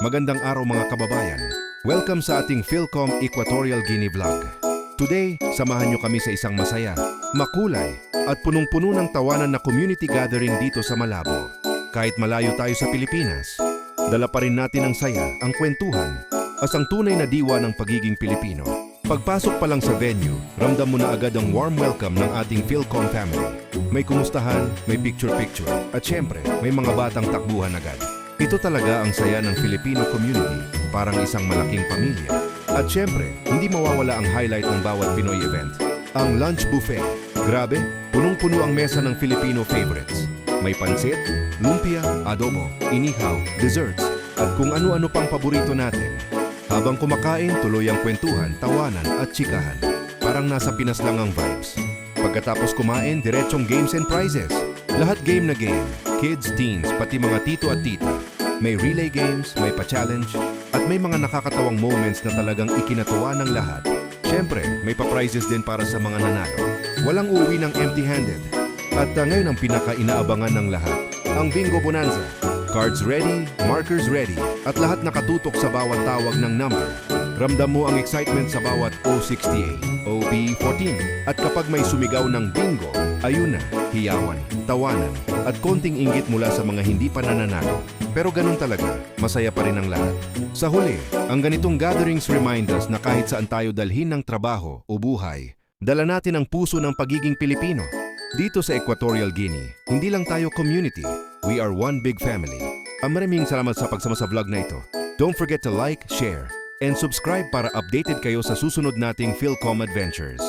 Magandang araw mga kababayan. Welcome sa ating Philcom Equatorial Guinea Vlog. Today, samahan nyo kami sa isang masaya, makulay, at punong-puno ng tawanan na community gathering dito sa Malabo. Kahit malayo tayo sa Pilipinas, dala pa rin natin ang saya, ang kwentuhan, as ang tunay na diwa ng pagiging Pilipino. Pagpasok pa lang sa venue, ramdam mo na agad ang warm welcome ng ating Philcom family. May kumustahan, may picture-picture, at syempre, may mga batang takbuhan agad. Ito talaga ang saya ng Filipino community, parang isang malaking pamilya. At syempre, hindi mawawala ang highlight ng bawat Pinoy event, ang lunch buffet. Grabe, punong-puno ang mesa ng Filipino favorites. May pansit, lumpia, adobo, inihaw, desserts, at kung ano-ano pang paborito natin. Habang kumakain, tuloy ang kwentuhan, tawanan at chikahan. Parang nasa Pinas lang ang vibes. Pagkatapos kumain, diretsong games and prizes. Lahat game na game. Kids, teens, pati mga tito at tita. May relay games, may pa-challenge, at may mga nakakatawang moments na talagang ikinatuwa ng lahat. Siyempre, may pa-prizes din para sa mga nanalo. Walang uuwi ng empty-handed. At ngayon ang pinaka-inaabangan ng lahat, ang Bingo Bonanza. Cards ready, markers ready, at lahat nakatutok sa bawat tawag ng number. Ramdam mo ang excitement sa bawat O68, OB14. At kapag may sumigaw ng bingo, ayun na, hiyawan, tawanan, at konting inggit mula sa mga hindi pa nananalo. Pero ganun talaga, masaya pa rin ang lahat. Sa huli, ang ganitong gatherings remind us na kahit saan tayo dalhin ng trabaho o buhay, dala natin ang puso ng pagiging Pilipino. Dito sa Equatorial Guinea, hindi lang tayo community, we are one big family. Maraming salamat sa pagsama sa vlog na ito. Don't forget to like, share, and subscribe para updated kayo sa susunod nating Philcom Adventures.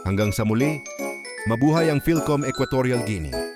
Hanggang sa muli, mabuhay ang Philcom Equatorial Guinea.